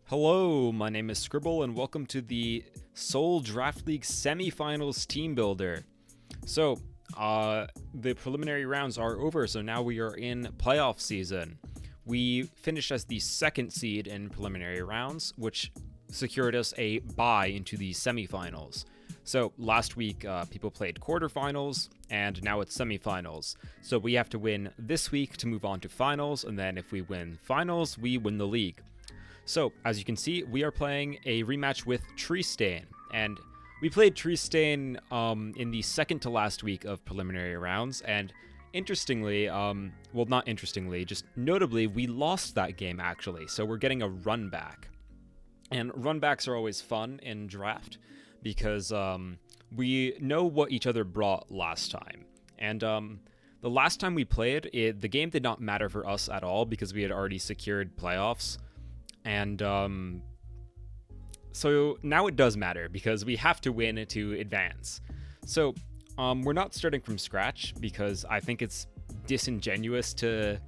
Hello, my name is Scribble, and welcome to the Seoul Draft League Semifinals Teambuilder. So, the preliminary rounds are over, so now we are in playoff season. We finished as the second seed in preliminary rounds, which secured us a bye into the semifinals. So last week, people played quarterfinals, and now it's semifinals. So we have to win this week to move on to finals, and then if we win finals, we win the league. So, as you can see, we are playing a rematch with Treestain, and we played Treestain in the second to last week of preliminary rounds, and interestingly, well, not interestingly, just notably, we lost that game actually, so we're getting a run back. And run backs are always fun in draft because we know what each other brought last time. And the last time we played, the game did not matter for us at all because we had already secured playoffs. And so now it does matter because we have to win to advance. So we're not starting from scratch because I think it's disingenuous to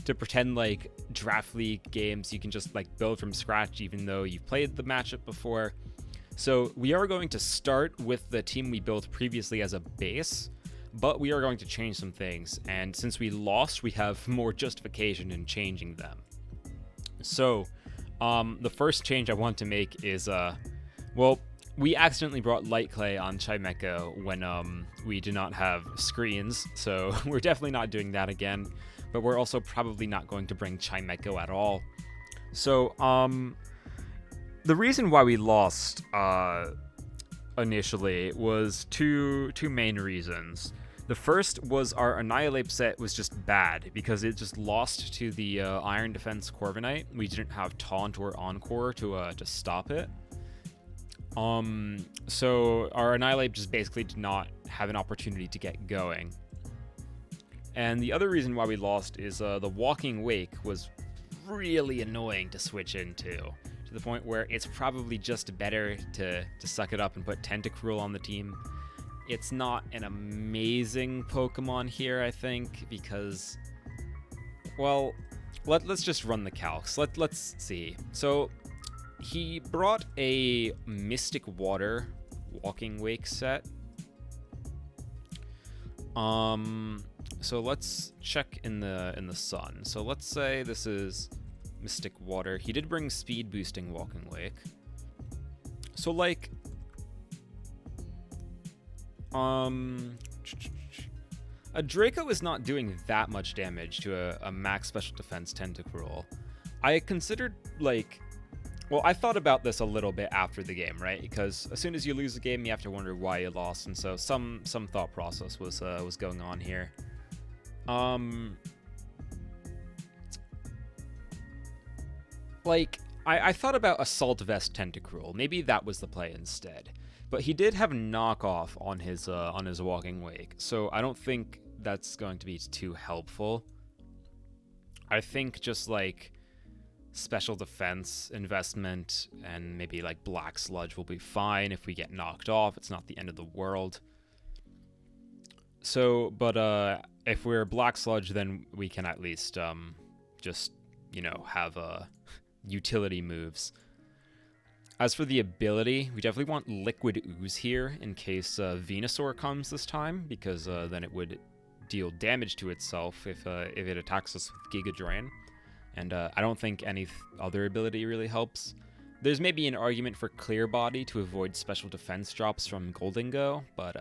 pretend like draft league games you can just like build from scratch even though you've played the matchup before. So we are going to start with the team we built previously as a base, but we are going to change some things. And since we lost, we have more justification in changing them. So the first change I want to make is, well, we accidentally brought light clay on Chimecho when we did not have screens, so we're definitely not doing that again, but we're also probably not going to bring Chimecho at all. So, the reason why we lost initially was two main reasons. The first was our Annihilate set was just bad because it just lost to the Iron Defense Corviknight. We didn't have Taunt or Encore to stop it. So our Annihilate just basically did not have an opportunity to get going. And the other reason why we lost is the Walking Wake was really annoying to switch into, to the point where it's probably just better to suck it up and put Tentacruel on the team. It's not an amazing Pokemon here, I think, because, well, let's just run the calcs. Let's see. So he brought a Mystic Water Walking Wake set. So let's check in the sun. So let's say this is Mystic Water. He did bring Speed Boosting Walking Wake. So like, a Draco is not doing that much damage to a max special defense Tentacruel. I considered, like, well, I thought about this a little bit after the game, right? Because as soon as you lose a game, you have to wonder why you lost, and so some thought process was going on here. Like, I thought about Assault Vest Tentacruel. Maybe that was the play instead. But he did have knockoff on his Walking Wake, so I don't think that's going to be too helpful. I think just like special defense investment and maybe like Black Sludge will be fine if we get knocked off. It's not the end of the world. So, but if we're Black Sludge, then we can at least just, you know, have utility moves. As for the ability, we definitely want Liquid Ooze here in case Venusaur comes this time, because then it would deal damage to itself if it attacks us with Giga Drain. And I don't think any other ability really helps. There's maybe an argument for Clear Body to avoid special defense drops from Goldingo, but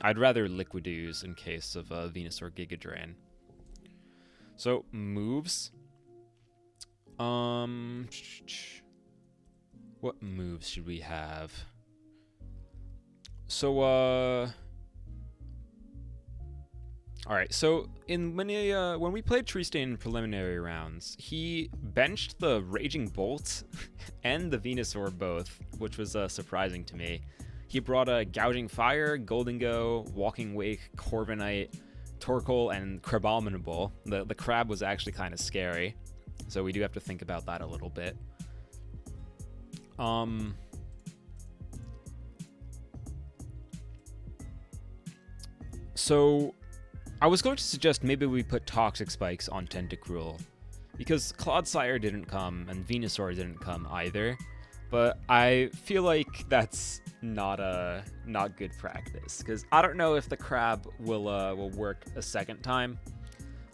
I'd rather Liquid Ooze in case of Venusaur Giga Drain. So, moves. What moves should we have? So, alright, so when we played Treestain in preliminary rounds, he benched the Raging Bolt and the Venusaur both, which was surprising to me. He brought a Gouging Fire, Goldingo, Walking Wake, Corviknight, Torkoal, and Crabominable. The crab was actually kind of scary, so we do have to think about that a little bit. So I was going to suggest maybe we put Toxic Spikes on Tentacruel, because Clodsire didn't come and Venusaur didn't come either. But I feel like that's not good practice, because I don't know if the crab will work a second time.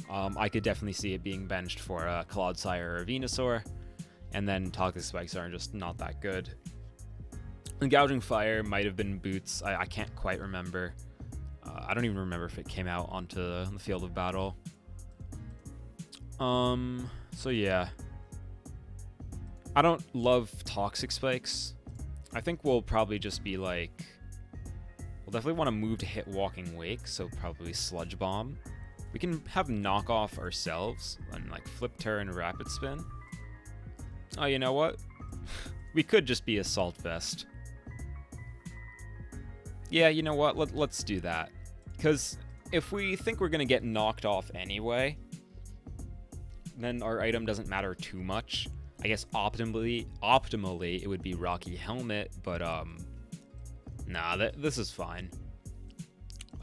I could definitely see it being benched for Clodsire or Venusaur, and then Toxic Spikes are just not that good. And Gouging Fire might have been Boots. I can't quite remember. I don't even remember if it came out onto the field of battle. So yeah. I don't love Toxic Spikes. I think we'll probably just be like... We'll definitely want to move to hit Walking Wake, so probably Sludge Bomb. We can have Knockoff ourselves and like Flip Turn, Rapid Spin. Oh, you know what? We could just be Assault Vest. Yeah, you know what? Let's do that. Because if we think we're going to get knocked off anyway, then our item doesn't matter too much. I guess optimally it would be Rocky Helmet, but nah, this is fine.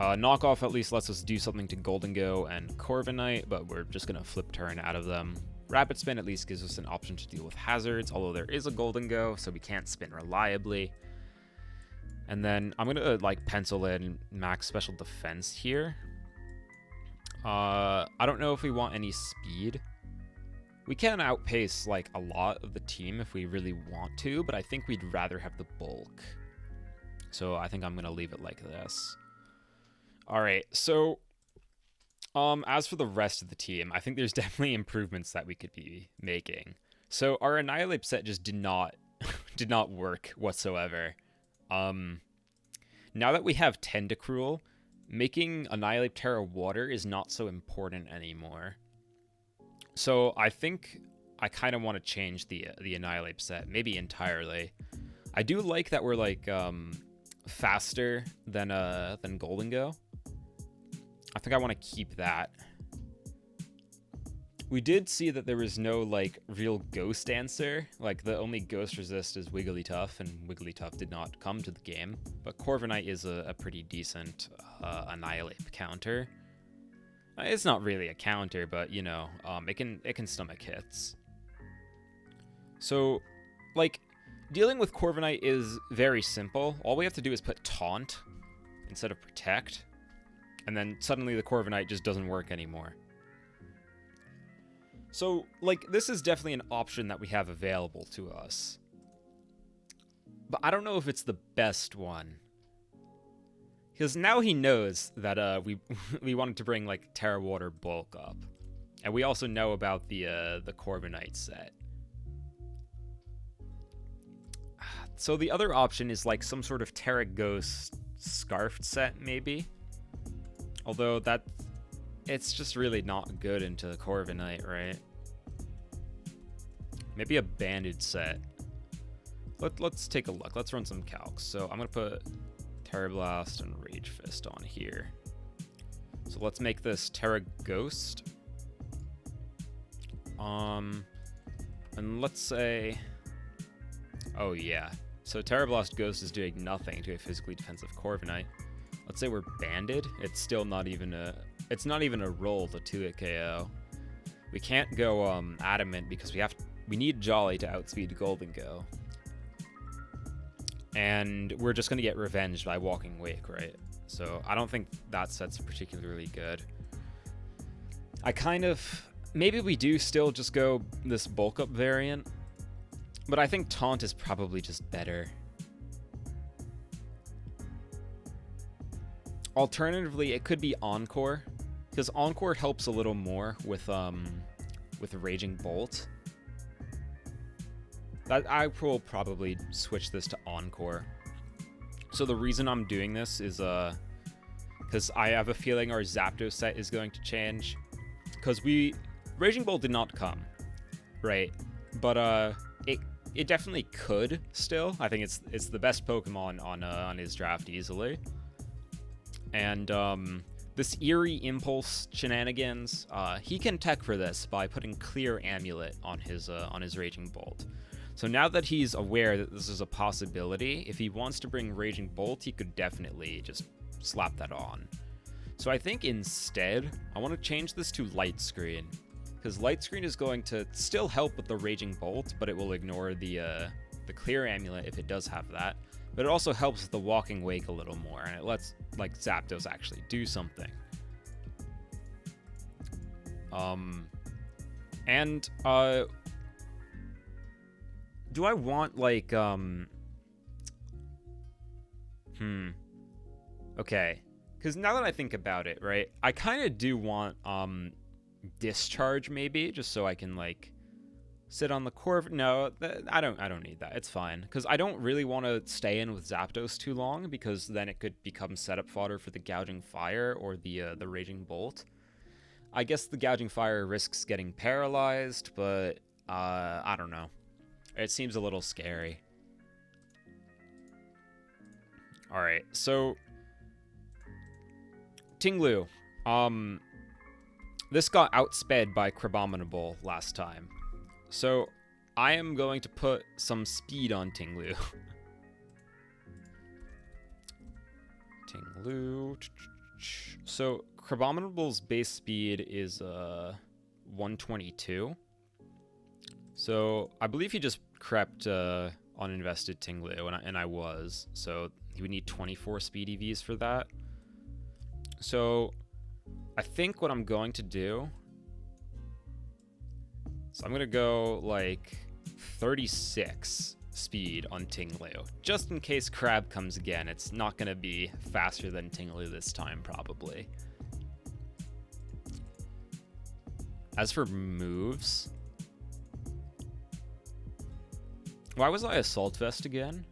Knockoff at least lets us do something to Golden Go and Corviknight, but we're just gonna Flip Turn out of them. Rapid Spin at least gives us an option to deal with hazards, although there is a Golden Go, so we can't spin reliably. And then I'm gonna like pencil in max special defense here. I don't know if we want any speed. We can outpace, like, a lot of the team if we really want to, but I think we'd rather have the bulk. So I think I'm going to leave it like this. Alright, so as for the rest of the team, I think there's definitely improvements that we could be making. So our Annihilate set just did not work whatsoever. Now that we have Tentacruel, making Annihilate Terra Water is not so important anymore. So I think I kind of want to change the Annihilate set, maybe entirely. I do like that we're like faster than Golden Go. I think I want to keep that. We did see that there was no like real ghost answer. Like the only ghost resist is Wigglytuff, and Wigglytuff did not come to the game. But Corviknight is a pretty decent Annihilate counter. It's not really a counter, but you know, it can stomach hits. So, like, dealing with Corviknight is very simple. All we have to do is put Taunt instead of Protect, and then suddenly the Corviknight just doesn't work anymore. So, like, this is definitely an option that we have available to us. But I don't know if it's the best one. Because now he knows that we wanted to bring like Terra Water bulk up, and we also know about the Corviknight set. So the other option is like some sort of Terra Ghost Scarfed set, maybe. Although it's just really not good into the Corviknight, right? Maybe a Banded set. Let's take a look. Let's run some calcs. So I'm gonna put Terra Blast and Rage Fist on here. So let's make this Terra Ghost. And let's say, oh yeah. So Terra Blast Ghost is doing nothing to a physically defensive Corviknight. Let's say we're Banded. It's still not even a roll to 2-hit KO. We can't go Adamant because we need Jolly to outspeed Golden Go. And we're just going to get revenged by Walking Wake, right? So I don't think that set's particularly good. Maybe we do still just go this bulk up variant, but I think Taunt is probably just better. Alternatively, it could be Encore, because Encore helps a little more with Raging Bolt. I will probably switch this to Encore. So the reason I'm doing this is because I have a feeling our Zapdos set is going to change. Because Raging Bolt did not come, right? But it definitely could still. I think it's the best Pokemon on his draft easily. And this Eerie Impulse shenanigans, he can tech for this by putting Clear Amulet on his Raging Bolt. So now that he's aware that this is a possibility, if he wants to bring Raging Bolt, he could definitely just slap that on. So I think instead, I want to change this to Light Screen, because Light Screen is going to still help with the Raging Bolt, but it will ignore the Clear Amulet if it does have that. But it also helps with the Walking Wake a little more, and it lets like Zapdos actually do something. Do I want like okay, because now that I think about it, right, I kind of do want Discharge maybe, just so I can like sit on the Corv. No, I don't need that. It's fine, because I don't really want to stay in with Zapdos too long, because then it could become setup fodder for the Gouging Fire or the Raging Bolt. I guess the Gouging Fire risks getting paralyzed, but I don't know. It seems a little scary. All right, so Tinglu, this got outsped by Crabominable last time. So I am going to put some speed on Tinglu. Tinglu. So Crabominable's base speed is 122. So I believe he just crept uninvested Tinglu, and I was. So he would need 24 speed EVs for that. So I think what I'm going to do, so I'm going to go like 36 speed on Tinglu. Just in case Crab comes again, it's not going to be faster than Tinglu this time, probably. As for moves, why was I Assault Vest again?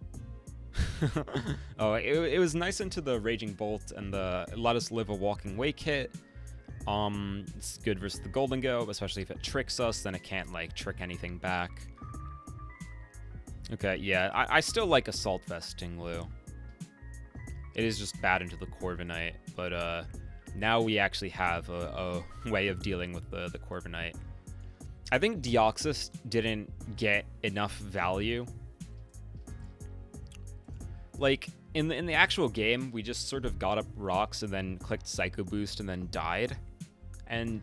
Oh, it was nice into the Raging Bolt, and it let us live a Walking Wake hit. It's good versus the Golden Go, especially if it tricks us, then it can't like trick anything back. Okay, yeah, I still like Assault Vest Tinglu. It is just bad into the Corviknight, but now we actually have a way of dealing with the Corviknight. I think Deoxys didn't get enough value. Like, in the actual game, we just sort of got up rocks and then clicked Psycho Boost and then died. And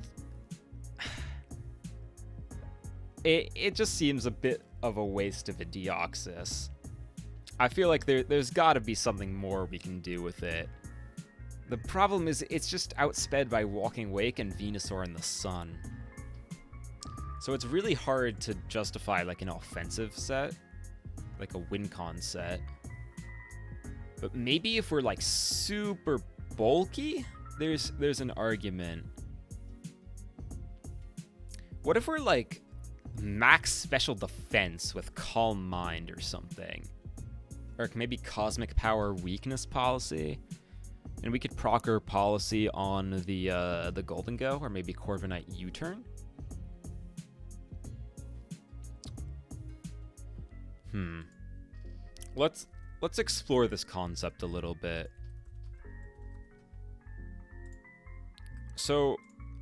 it just seems a bit of a waste of a Deoxys. I feel like there's got to be something more we can do with it. The problem is it's just outsped by Walking Wake and Venusaur in the Sun. So it's really hard to justify like an offensive set, like a WinCon set. But maybe if we're like super bulky, there's an argument. What if we're like max special defense with Calm Mind or something? Or maybe Cosmic Power weakness policy? And we could procer policy on the Golden Go, or maybe Corviknight U-turn? Let's explore this concept a little bit. So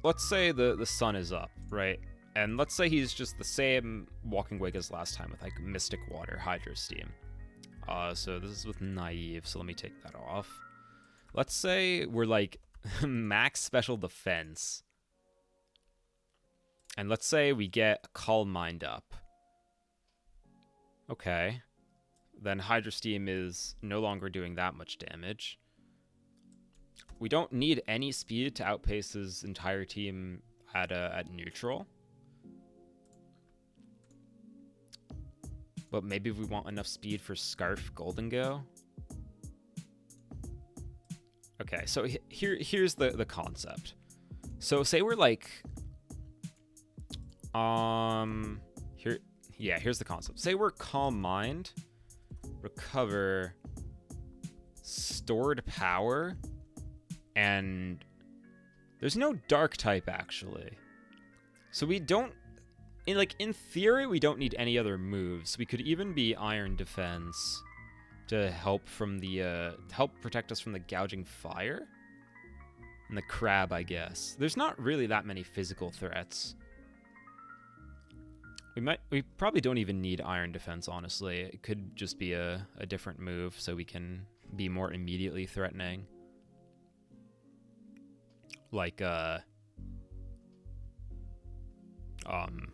let's say the sun is up, right? And let's say he's just the same Walking Wake as last time with like Mystic Water, Hydro Steam. So this is with Naive, so let me take that off. Let's say we're like max special defense. And let's say we get Calm Mind up. Okay. Then Hydro Steam is no longer doing that much damage. We don't need any speed to outpace his entire team at neutral. But maybe we want enough speed for Scarf Golden Go. Okay, so here's the concept. So say we're like here's the concept. Say we're Calm Mind, recover stored power, and there's no dark type actually. So we don't in theory we don't need any other moves. We could even be Iron Defense to help from the help protect us from the Gouging Fire and the Crab, I guess. There's not really that many physical threats. We probably don't even need Iron Defense, honestly. It could just be a different move so we can be more immediately threatening. Like Um,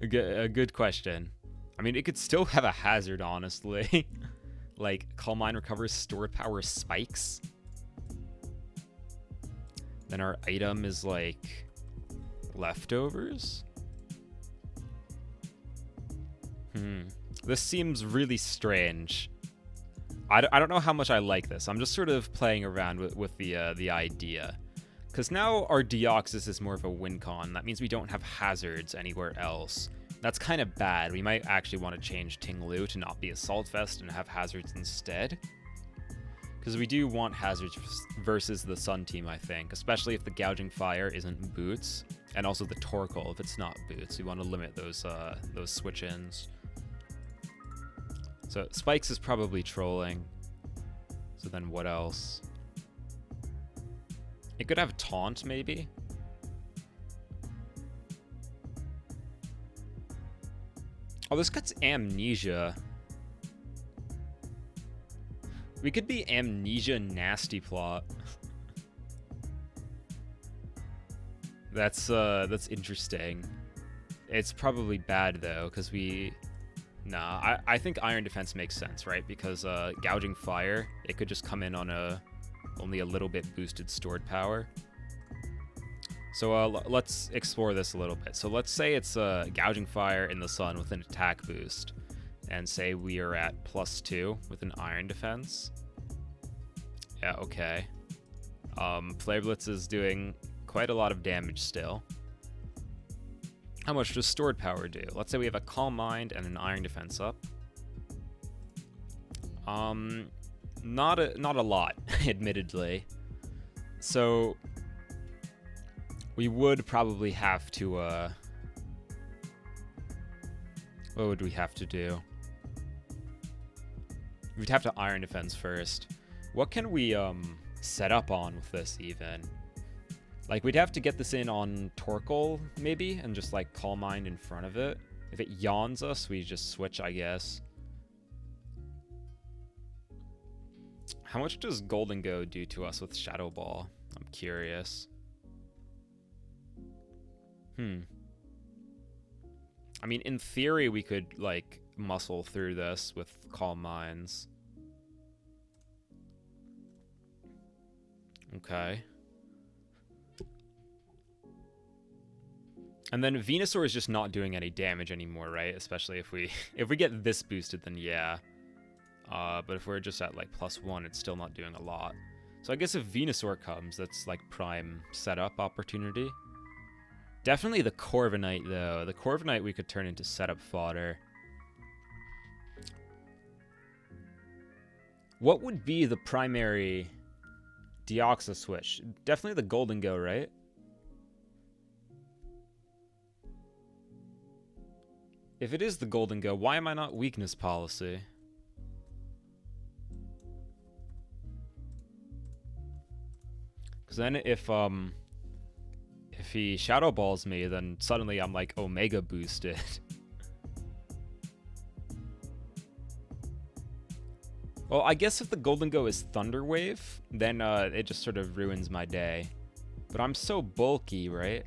a good question. I mean, it could still have a hazard, honestly. Like, Calm Mind recovers stored power spikes. Then our item is like leftovers. This seems really strange. I don't know how much I like this. I'm just sort of playing around with the idea. Because now our Deoxys is more of a win con. That means we don't have hazards anywhere else. That's kind of bad. We might actually want to change Tinglu to not be Assault Vest and have hazards instead. Because we do want hazards versus the Sun team, I think. Especially if the Gouging Fire isn't boots. And also the Torkoal if it's not boots. We want to limit those switch-ins. So Spikes is probably trolling. So then what else? It could have Taunt, maybe? Oh, this guy's Amnesia. We could be Amnesia Nasty Plot. That's interesting. It's probably bad, though, because we... Nah, I think Iron Defense makes sense, right? Because Gouging Fire, it could just come in on only a little bit boosted stored power. So let's explore this a little bit. So let's say it's Gouging Fire in the Sun with an attack boost. And say we are at +2 with an Iron Defense. Yeah, okay. Flare Blitz is doing quite a lot of damage still. How much does stored power do? Let's say we have a Calm Mind and an Iron Defense up. Not a lot, admittedly. So we would probably have to what would we have to do? We'd have to Iron Defense first. What can we set up on with this even? Like, we'd have to get this in on Torkoal, maybe, and just, like, Calm Mind in front of it. If it yawns us, we just switch, I guess. How much does Golden Go do to us with Shadow Ball? I'm curious. I mean, in theory, we could, like, muscle through this with Calm Minds. Okay. And then Venusaur is just not doing any damage anymore, right? Especially if we get this boosted, then yeah. But if we're just at like +1, it's still not doing a lot. So I guess if Venusaur comes, that's like prime setup opportunity. Definitely the Corviknight though. The Corviknight we could turn into setup fodder. What would be the primary Deoxys switch? Definitely the Golden Go, right? If it is the Golden Go, why am I not Weakness Policy? Because then if he Shadow Balls me, then suddenly I'm like Omega boosted. Well, I guess if the Golden Go is Thunder Wave, then it just sort of ruins my day. But I'm so bulky, right?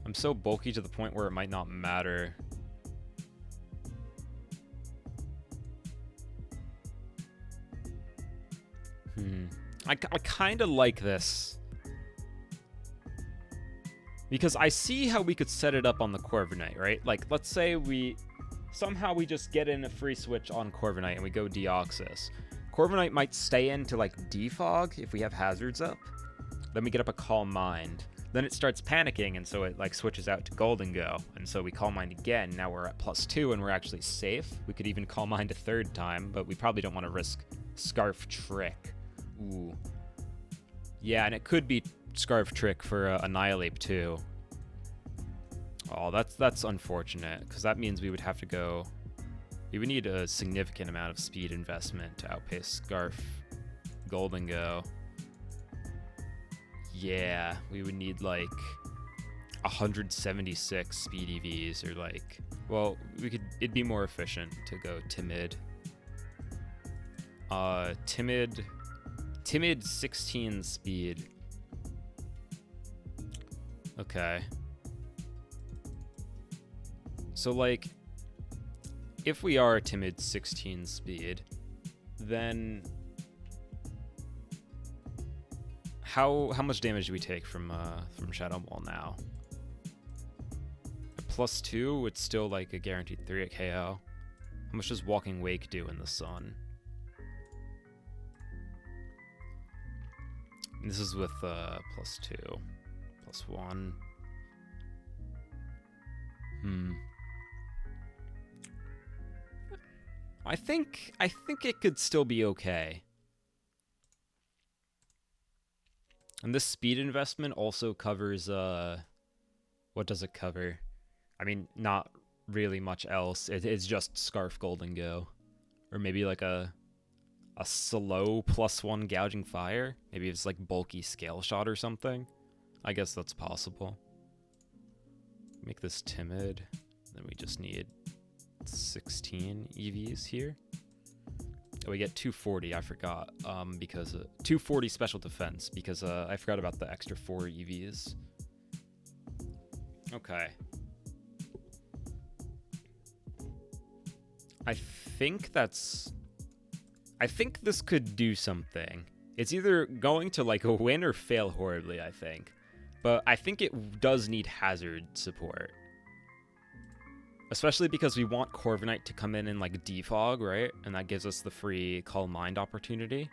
I'm so bulky to the point where it might not matter. I kind of like this. Because I see how we could set it up on the Corviknight, right? Like, let's say somehow we just get in a free switch on Corviknight and we go Deoxys. Corviknight might stay in to, like, defog if we have hazards up. Then we get up a Calm Mind. Then it starts panicking, and so it like switches out to Golden Go. And so we Calm Mind again. Now we're at +2, and we're actually safe. We could even Calm Mind a third time, but we probably don't want to risk Scarf Trick. Ooh. Yeah, and it could be Scarf Trick for Annihilate too. Oh, that's unfortunate, because that means we would have to go... We would need a significant amount of speed investment to outpace Scarf Golden Go. Yeah, we would need like 176 speed EVs, or like, well, it'd be more efficient to go Timid. Timid 16 speed. Okay. So, like, if we are timid 16 speed, then how much damage do we take from Shadow Maul now? A +2, it's still like a guaranteed 3 at KO. How much does Walking Wake do in the sun? This is with +2, +1. I think it could still be okay. And this speed investment also covers what does it cover? I mean, not really much else. It's just Scarf Golden Go. Or maybe like a slow +1 gouging fire. Maybe it's like bulky scale shot or something. I guess that's possible. Make this timid. Then we just need 16 EVs here. Oh, we get 240. I forgot. Because 240 special defense because I forgot about the extra 4 EVs. Okay. I think this could do something. It's either going to like win or fail horribly, I think. But I think it does need hazard support. Especially because we want Corviknight to come in and like defog, right? And that gives us the free Calm Mind opportunity.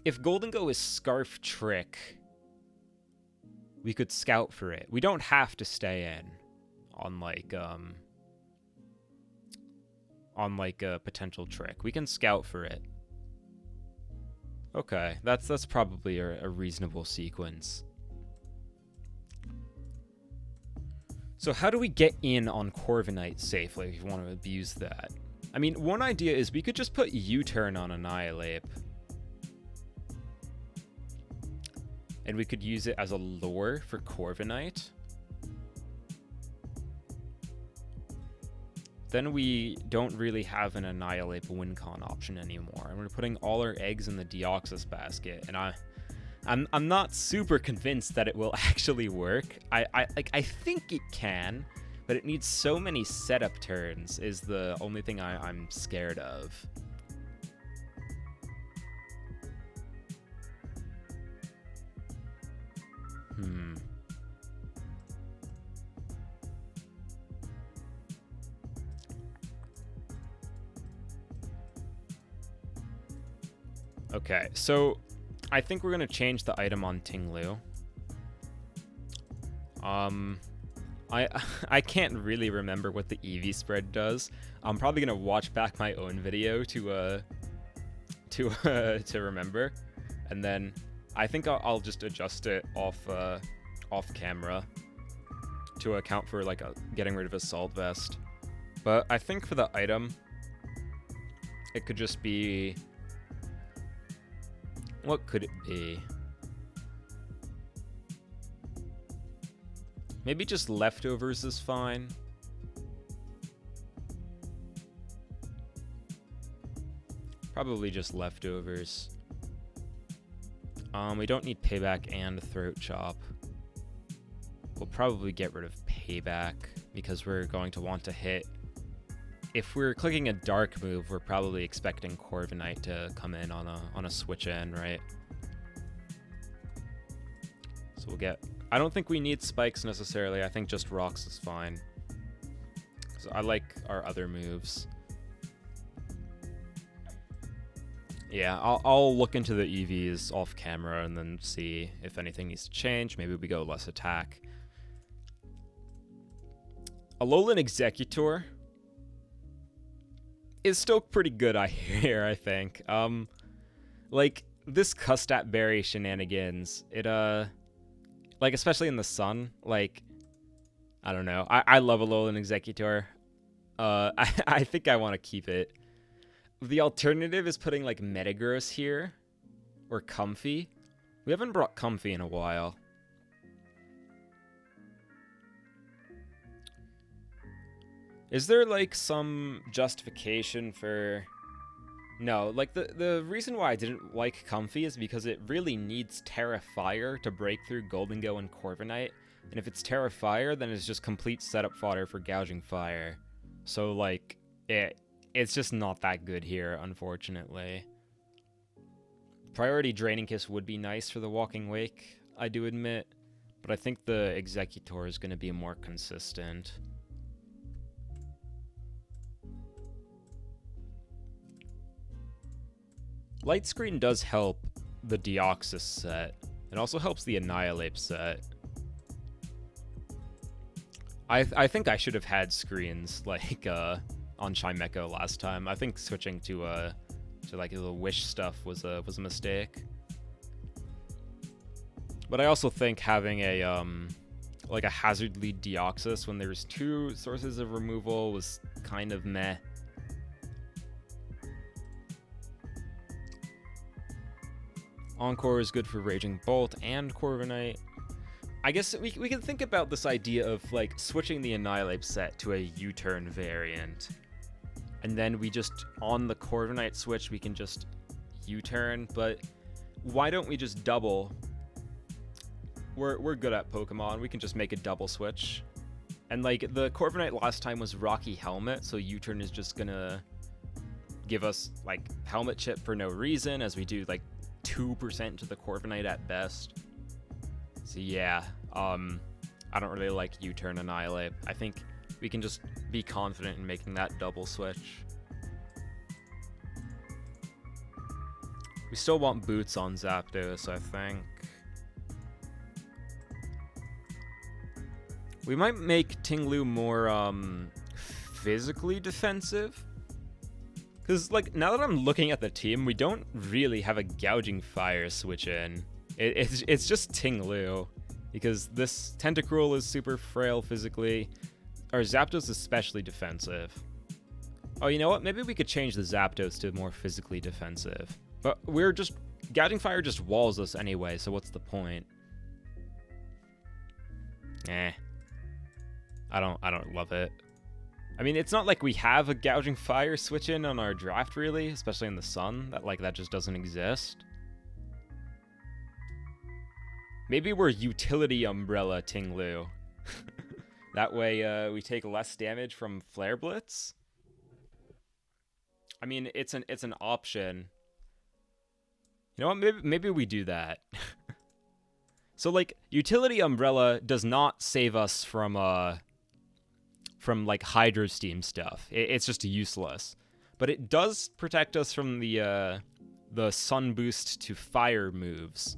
If Golden Go is Scarf Trick, we could scout for it. We don't have to stay in on like a potential trick. We can scout for it. Okay, that's probably a reasonable sequence. So how do we get in on Corviknight safely if you want to abuse that? I mean, one idea is we could just put U-turn on Annihilate. And we could use it as a lure for Corviknight. Then we don't really have an Annihilate win con option anymore. And we're putting all our eggs in the Deoxys basket. And I'm not super convinced that it will actually work. I think it can, but it needs so many setup turns is the only thing I'm scared of. Okay, so I think we're gonna change the item on Tinglu. I can't really remember what the EV spread does. I'm probably gonna watch back my own video to remember, and then I think I'll just adjust it off camera to account for like getting rid of Assault Vest. But I think for the item, it could just be. What could it be? Maybe just leftovers is fine. Probably just leftovers. We don't need payback and throat chop. We'll probably get rid of payback because we're going to want to hit. If we're clicking a dark move, we're probably expecting Corviknight to come in on a switch in, right? So we'll get. I don't think we need spikes necessarily. I think just rocks is fine. So I like our other moves. Yeah, I'll look into the EVs off camera and then see if anything needs to change. Maybe we go less attack. Alolan Executor is still pretty good, I hear, I think. Like, this Custat Berry shenanigans, it, like, especially in the sun, like, I don't know. I love Alolan Executor. I think I want to keep it. The alternative is putting, like, Metagross here, or Comfy. We haven't brought Comfy in a while. Is there, like, some justification for No, like the reason why I didn't like Comfy is because it really needs Terra Fire to break through Golden Go and Corviknight. And if it's Terra Fire, then it's just complete setup fodder for Gouging Fire. So like it's just not that good here, unfortunately. Priority Draining Kiss would be nice for the Walking Wake, I do admit, but I think the Executor is going to be more consistent. Light Screen does help the Deoxys set. It also helps the Annihilate set. I think I should have had screens like on Chimecho last time. I think switching to like the Wish stuff was a mistake. But I also think having a like a Hazard Lead Deoxys when there's 2 sources of removal was kind of meh. Encore is good for Raging Bolt and Corviknight. I guess we can think about this idea of like switching the Annihilate set to a U-turn variant. And then we just, on the Corviknight switch, we can just U-turn, but why don't we just double? We're good at Pokemon, we can just make a double switch. And like, the Corviknight last time was Rocky Helmet, so U-turn is just gonna give us like Helmet Chip for no reason, as we do like 2% to the Corviknight at best. So yeah, I don't really like U-turn Annihilate. I think we can just be confident in making that double switch. We still want Boots on Zapdos, I think. We might make Tinglu more physically defensive. Because, like, now that I'm looking at the team, we don't really have a Gouging Fire switch in. It's just Tinglu. Because this Tentacruel is super frail physically. Our Zapdos is especially defensive. Oh, you know what? Maybe we could change the Zapdos to more physically defensive. But we're just... Gouging Fire just walls us anyway, so what's the point? Eh. I don't love it. I mean, it's not like we have a Gouging Fire switch in on our draft, really, especially in the Sun. That just doesn't exist. Maybe we're Utility Umbrella Tinglu. That way, we take less damage from Flare Blitz. I mean, it's an option. You know what? Maybe we do that. So, like, Utility Umbrella does not save us from like Hydro Steam stuff. It's just useless. But it does protect us from the Sun Boost to Fire moves.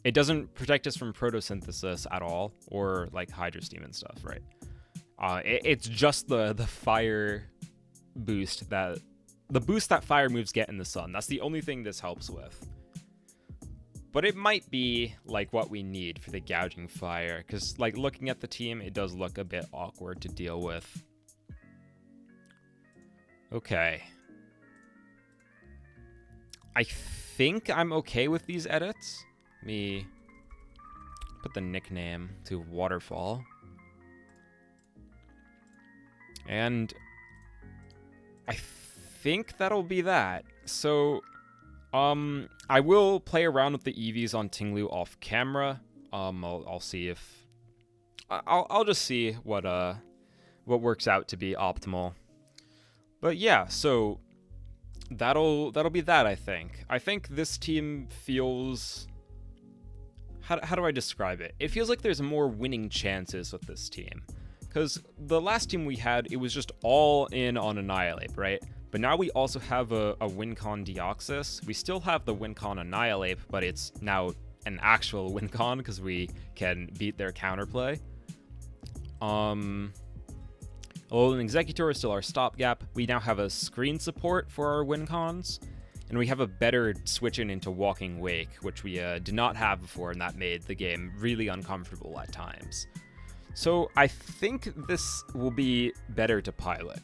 It doesn't protect us from Photosynthesis at all, or like Hydro Steam and stuff, right? It's just the Fire boost that Fire moves get in the Sun. That's the only thing this helps with. But it might be like what we need for the Gouging Fire, because like looking at the team, it does look a bit awkward to deal with. Okay. I think I'm okay with these edits. Let me put the nickname to Waterfall. And I think that'll be that. So, I will play around with the EVs on Tinglu off camera. I'll see if I'll just see what works out to be optimal. But yeah, so that'll be that, I think. I think this team feels... How do I describe it? It feels like there's more winning chances with this team. Because the last team we had, it was just all in on Annihilate, right? But now we also have a Wincon Deoxys. We still have the Wincon Annihilate, but it's now an actual Wincon because we can beat their counterplay. Although an Executor is still our stopgap, we now have a screen support for our Wincons. And we have a better switch into Walking Wake, which we did not have before, and that made the game really uncomfortable at times. So I think this will be better to pilot.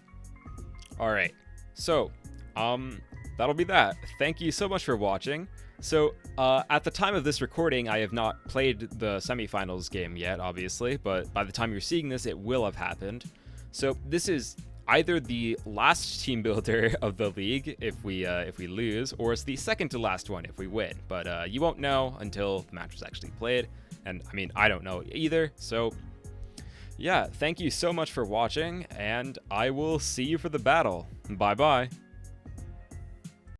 All right, so that'll be that. Thank you so much for watching. So at the time of this recording, I have not played the semifinals game yet, obviously, but by the time you're seeing this, it will have happened. So this is either the last team builder of the league if we lose, or it's the second to last one if we win. But you won't know until the match was actually played, and I mean, I don't know either. So yeah, thank you so much for watching, and I will see you for the battle. Bye bye.